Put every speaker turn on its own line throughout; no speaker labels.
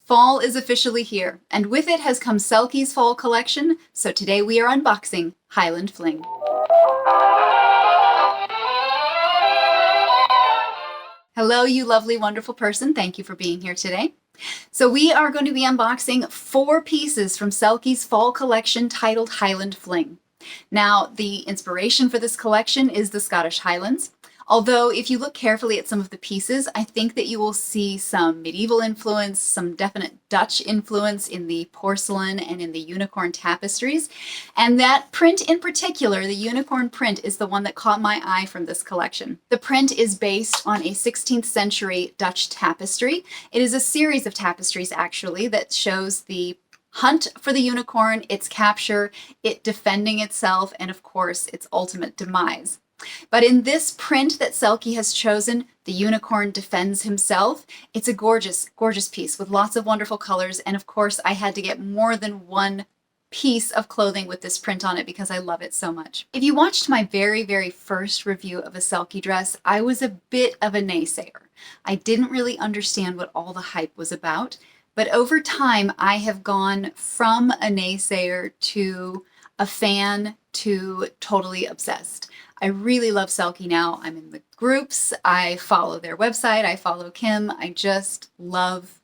Fall is officially here, and with it has come Selkie's fall collection, so today we are unboxing Highland Fling. Hello, you lovely, wonderful person. Thank you for being here today. So we are going to be unboxing 4 pieces from Selkie's fall collection titled Highland Fling. Now, the inspiration for this collection is the Scottish Highlands. Although, if you look carefully at some of the pieces, I think that you will see some medieval influence, some definite Dutch influence in the porcelain and in the unicorn tapestries. And that print in particular, the unicorn print, is the one that caught my eye from this collection. The print is based on a 16th century Dutch tapestry. It is a series of tapestries, actually, that shows the hunt for the unicorn, its capture, it defending itself, and of course, its ultimate demise. But in this print that Selkie has chosen, the unicorn defends himself. It's a gorgeous, gorgeous piece with lots of wonderful colors. And of course, I had to get more than one piece of clothing with this print on it because I love it so much. If you watched my very, very first review of a Selkie dress, I was a bit of a naysayer. I didn't really understand what all the hype was about. But over time, I have gone from a naysayer to a fan to totally obsessed. I really love Selkie now. I'm in the groups, I follow their website, I follow Kim. I just love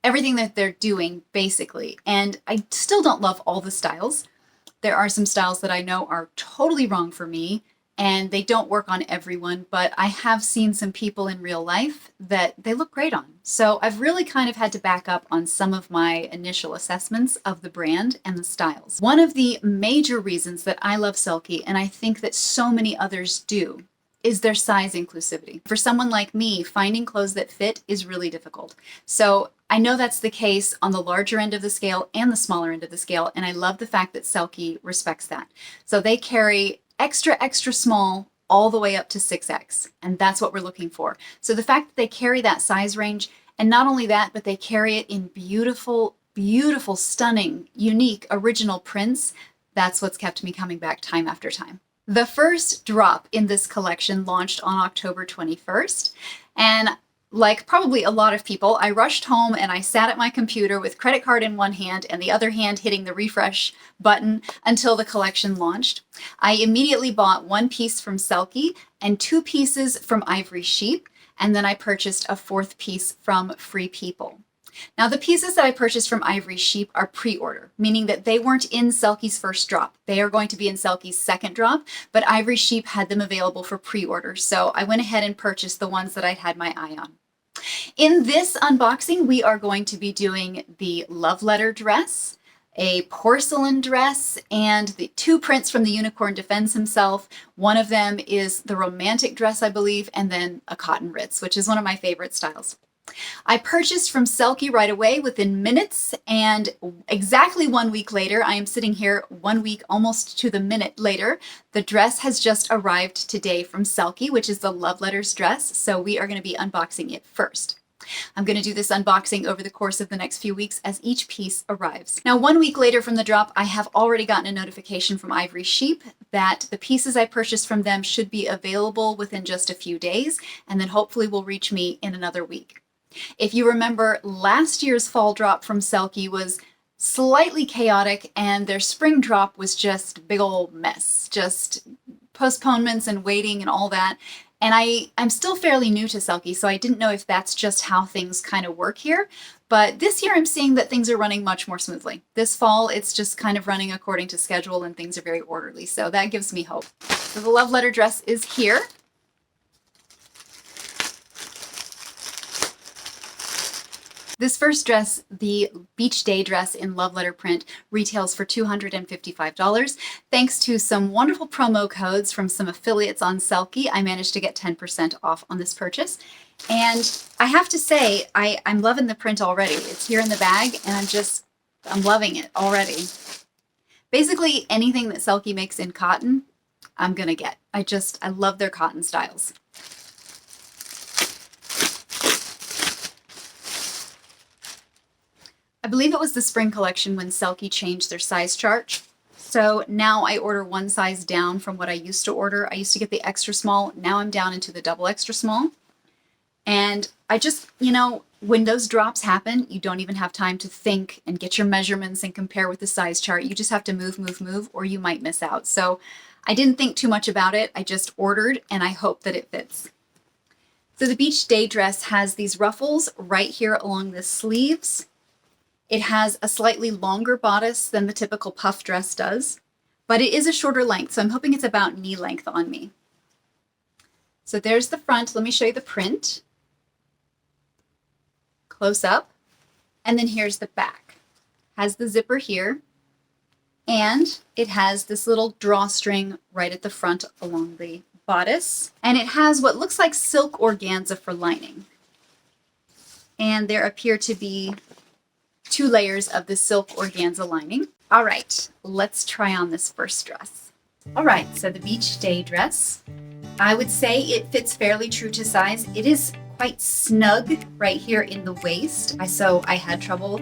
everything that they're doing, basically. And I still don't love all the styles. There are some styles that I know are totally wrong for me, and they don't work on everyone, but I have seen some people in real life that they look great on. So I've really kind of had to back up on some of my initial assessments of the brand and the styles. One of the major reasons that I love Selkie, and I think that so many others do, is their size inclusivity. For someone like me, finding clothes that fit is really difficult. So I know that's the case on the larger end of the scale and the smaller end of the scale, and I love the fact that Selkie respects that. So they carry extra, extra small all the way up to 6X. And that's what we're looking for. So the fact that they carry that size range, and not only that, but they carry it in beautiful, beautiful, stunning, unique, original prints, that's what's kept me coming back time after time. The first drop in this collection launched on October 21st. And like probably a lot of people, I rushed home and I sat at my computer with credit card in one hand and the other hand hitting the refresh button until the collection launched. I immediately bought 1 piece from Selkie and 2 pieces from Ivory Sheep, and then I purchased a 4th piece from Free People. Now, the pieces that I purchased from Ivory Sheep are pre-order, meaning that they weren't in Selkie's first drop. They are going to be in Selkie's second drop, but Ivory Sheep had them available for pre-order, so I went ahead and purchased the ones that I'd had my eye on. In this unboxing, we are going to be doing the love letter dress, a porcelain dress, and the 2 prints from the unicorn defends himself. One of them is the romantic dress, I believe, and then a cotton Ritz, which is one of my favorite styles. I purchased from Selkie right away within minutes, and exactly 1 week later, I am sitting here 1 week almost to the minute later. The dress has just arrived today from Selkie, which is the Love Letters dress, so we are going to be unboxing it first. I'm going to do this unboxing over the course of the next few weeks as each piece arrives. Now, 1 week later from the drop, I have already gotten a notification from Ivory Sheep that the pieces I purchased from them should be available within just a few days, and then hopefully will reach me in another week. If you remember, last year's fall drop from Selkie was slightly chaotic, and their spring drop was just a big old mess, just postponements and waiting and all that. And I'm still fairly new to Selkie, so I didn't know if that's just how things kind of work here. But this year I'm seeing that things are running much more smoothly. This fall, it's just kind of running according to schedule and things are very orderly. So that gives me hope. So the love letter dress is here. This first dress, the Beach Day dress in love letter print, retails for $255. Thanks to some wonderful promo codes from some affiliates on Selkie, I managed to get 10% off on this purchase. And I have to say, I'm loving the print already. It's here in the bag, and I'm loving it already. Basically, anything that Selkie makes in cotton, I'm gonna get. I love their cotton styles. I believe it was the spring collection when Selkie changed their size chart. So now I order 1 size down from what I used to order. I used to get the extra small. Now I'm down into the double extra small. And I just, When those drops happen, you don't even have time to think and get your measurements and compare with the size chart. You just have to move, or you might miss out. So I didn't think too much about it. I just ordered and I hope that it fits. So the beach day dress has these ruffles right here along the sleeves. It has a slightly longer bodice than the typical puff dress does, but it is a shorter length, so I'm hoping it's about knee length on me. So there's the front. Let me show you the print. Close up. And then here's the back. Has the zipper here, and it has this little drawstring right at the front along the bodice. And it has what looks like silk organza for lining. And there appear to be 2 layers of the silk organza lining. All right, let's try on this first dress. All right, so the beach day dress, I would say it fits fairly true to size. It is quite snug right here in the waist. So I had trouble,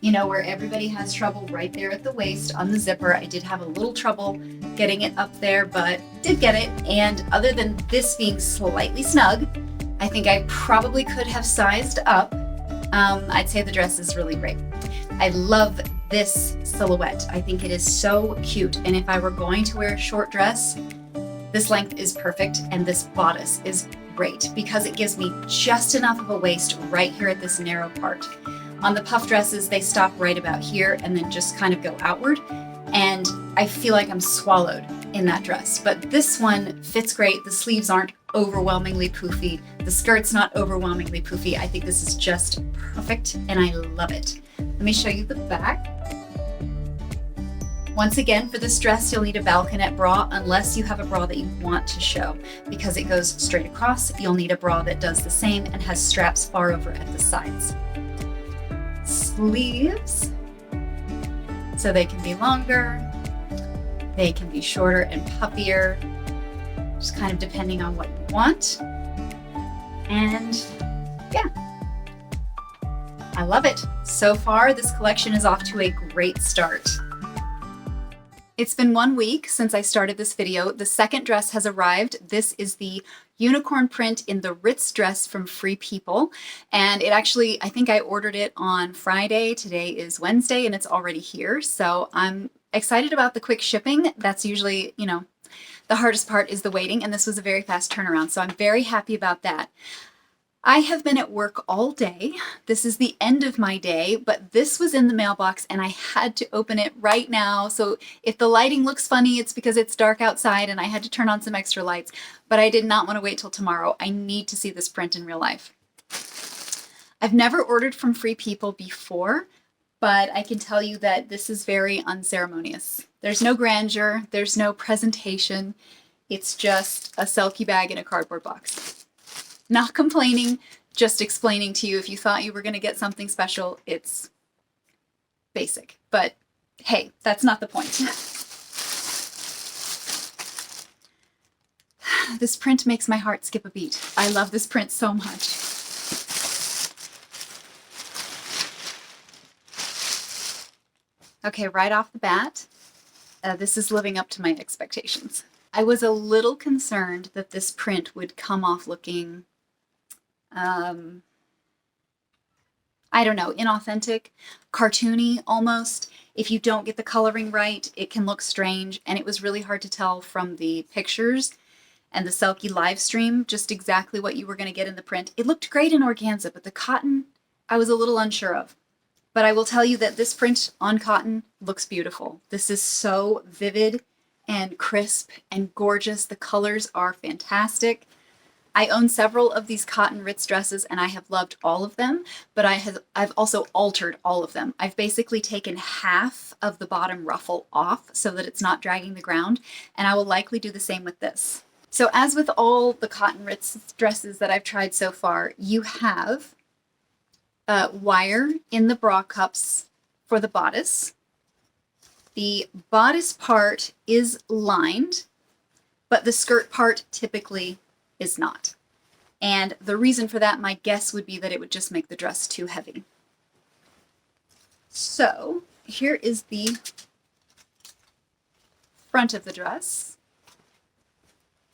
where everybody has trouble right there at the waist on the zipper. I did have a little trouble getting it up there, but did get it. And other than this being slightly snug, I think I probably could have sized up. I'd say the dress is really great. I love this silhouette. I think it is so cute. And if I were going to wear a short dress, this length is perfect. And this bodice is great because it gives me just enough of a waist right here at this narrow part. On the puff dresses, they stop right about here and then just kind of go outward. And I feel like I'm swallowed in that dress. But this one fits great. The sleeves aren't overwhelmingly poofy. The skirt's not overwhelmingly poofy. I think this is just perfect and I love it. Let me show you the back. Once again, for this dress, you'll need a balconette bra unless you have a bra that you want to show. Because it goes straight across, you'll need a bra that does the same and has straps far over at the sides. Sleeves, so they can be longer, they can be shorter and puffier, just kind of depending on what you want. And yeah, I love it. So far, this collection is off to a great start. It's been 1 week since I started this video. The second dress has arrived. This is the unicorn print in the Ritz dress from Free People. And it actually, I think I ordered it on Friday. Today is Wednesday and it's already here. So I'm excited about the quick shipping. That's usually, the hardest part is the waiting. And this was a very fast turnaround. So I'm very happy about that. I have been at work all day. This is the end of my day, but this was in the mailbox and I had to open it right now. So if the lighting looks funny, it's because it's dark outside and I had to turn on some extra lights, but I did not want to wait till tomorrow. I need to see this print in real life. I've never ordered from Free People before, but I can tell you that this is very unceremonious. There's no grandeur, there's no presentation. It's just a Selkie bag in a cardboard box. Not complaining, just explaining to you if you thought you were going to get something special, it's basic. But hey, that's not the point. This print makes my heart skip a beat. I love this print so much. Okay, right off the bat, this is living up to my expectations. I was a little concerned that this print would come off looking I don't know, inauthentic, cartoony almost. If you don't get the coloring right, it can look strange. And it was really hard to tell from the pictures and the Selkie live stream just exactly what you were going to get in the print. It looked great in organza, but the cotton, I was a little unsure of. But I will tell you that this print on cotton looks beautiful. This is so vivid and crisp and gorgeous. The colors are fantastic. I own several of these cotton Ritz dresses and I have loved all of them, but I've also altered all of them. I've basically taken half of the bottom ruffle off so that it's not dragging the ground, and I will likely do the same with this. So as with all the cotton Ritz dresses that I've tried so far, you have wire in the bra cups for the bodice. The bodice part is lined, but the skirt part typically is not. And the reason for that, my guess would be that it would just make the dress too heavy. So here is the front of the dress.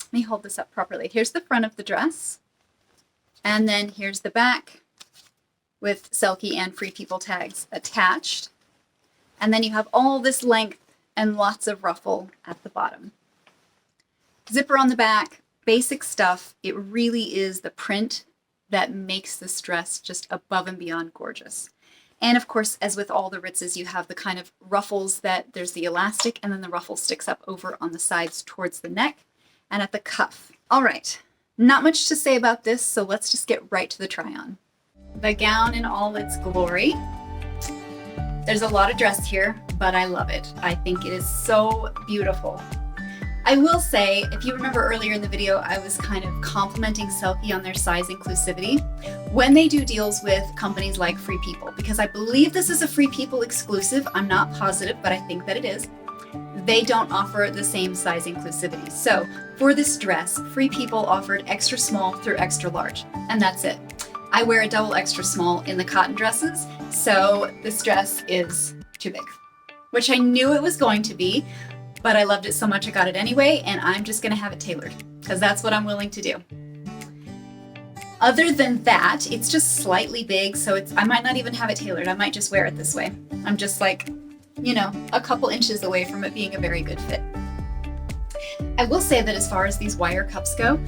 Let me hold this up properly. Here's the front of the dress. And then here's the back. with Selkie and Free People tags attached. And then you have all this length and lots of ruffle at the bottom. Zipper on the back, basic stuff. It really is the print that makes this dress just above and beyond gorgeous. And of course, as with all the Ritzes, you have the kind of ruffles that there's the elastic and then the ruffle sticks up over on the sides towards the neck and at the cuff. All right, not much to say about this, so let's just get right to the try on. The gown in all its glory. There's a lot of dress here, but I love it. I think it is so beautiful. I will say, if you remember earlier in the video, I was kind of complimenting Selkie on their size inclusivity when they do deals with companies like Free People, because I believe this is a Free People exclusive. I'm not positive, but I think that it is. They don't offer the same size inclusivity. So for this dress, Free People offered extra small through extra large, and that's it. I wear a double extra small in the cotton dresses, so this dress is too big, which I knew it was going to be, but I loved it so much I got it anyway, and I'm just gonna have it tailored because that's what I'm willing to do. Other than that, it's just slightly big, so I might not even have it tailored. I might just wear it this way. I'm just like, you know, a couple inches away from it being a very good fit. I will say that as far as these wire cups go,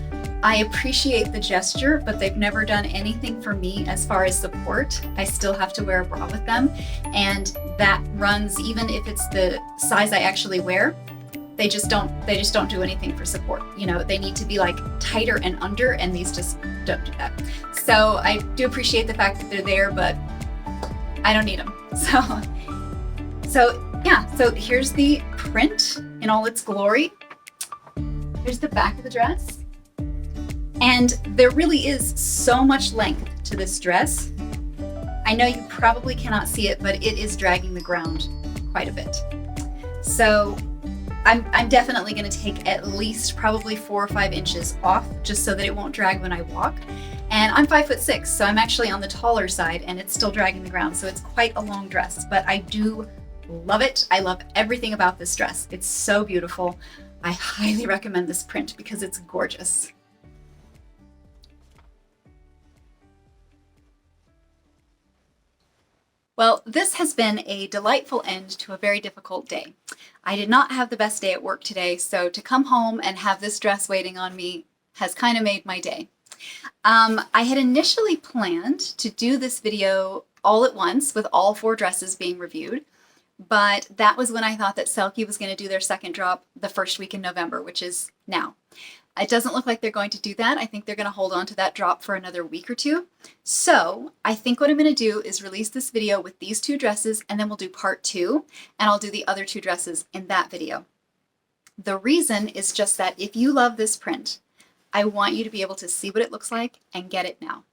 I appreciate the gesture, but they've never done anything for me as far as support. I still have to wear a bra with them, and that runs, even if it's the size I actually wear, they just don't do anything for support. You know, they need to be like tighter and under, and these just don't do that. So I do appreciate the fact that they're there, but I don't need them. So yeah, so here's the print in all its glory. Here's the back of the dress. And there really is so much length to this dress. I know you probably cannot see it, but it is dragging the ground quite a bit. So I'm definitely going to take at least probably 4 or 5 inches off just so that it won't drag when I walk. And I'm 5'6", so I'm actually on the taller side and it's still dragging the ground. So it's quite a long dress, but I do love it. I love everything about this dress. It's so beautiful. I highly recommend this print because it's gorgeous. Well, this has been a delightful end to a very difficult day. I did not have the best day at work today, so to come home and have this dress waiting on me has kind of made my day. I had initially planned to do this video all at once with all 4 dresses being reviewed, but that was when I thought that Selkie was going to do their second drop the first week in November, which is now. It doesn't look like they're going to do that. I think they're going to hold on to that drop for another week or 2. So I think what I'm going to do is release this video with these 2 dresses, and then we'll do part 2, and I'll do the other 2 dresses in that video. The reason is just that if you love this print, I want you to be able to see what it looks like and get it now.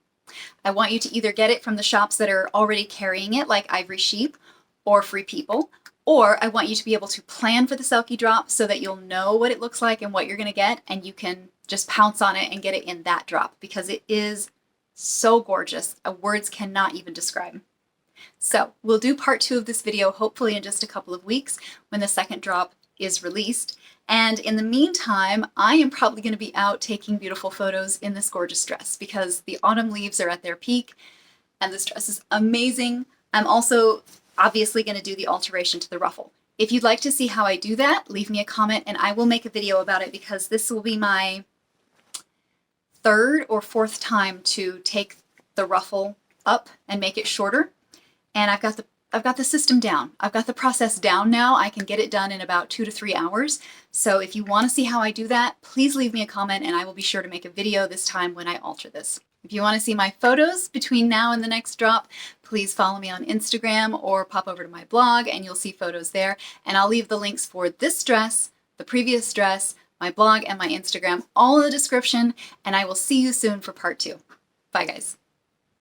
I want you to either get it from the shops that are already carrying it, like Ivory Sheep or Free People, or I want you to be able to plan for the Selkie drop so that you'll know what it looks like and what you're going to get, and you can just pounce on it and get it in that drop because it is so gorgeous. Words cannot even describe. So we'll do part 2 of this video hopefully in just a couple of weeks when the second drop is released. And in the meantime, I am probably going to be out taking beautiful photos in this gorgeous dress because the autumn leaves are at their peak and this dress is amazing. I'm also obviously going to do the alteration to the ruffle. If you'd like to see how I do that, leave me a comment and I will make a video about it because this will be my 3rd or 4th time to take the ruffle up and make it shorter. And I've got the system down. I've got the process down now. I can get it done in about 2 to 3 hours. So if you want to see how I do that, please leave me a comment and I will be sure to make a video this time when I alter this. If you want to see my photos between now and the next drop, please follow me on Instagram or pop over to my blog and you'll see photos there. And I'll leave the links for this dress, the previous dress, my blog, and my Instagram all in the description. And I will see you soon for part 2. Bye, guys.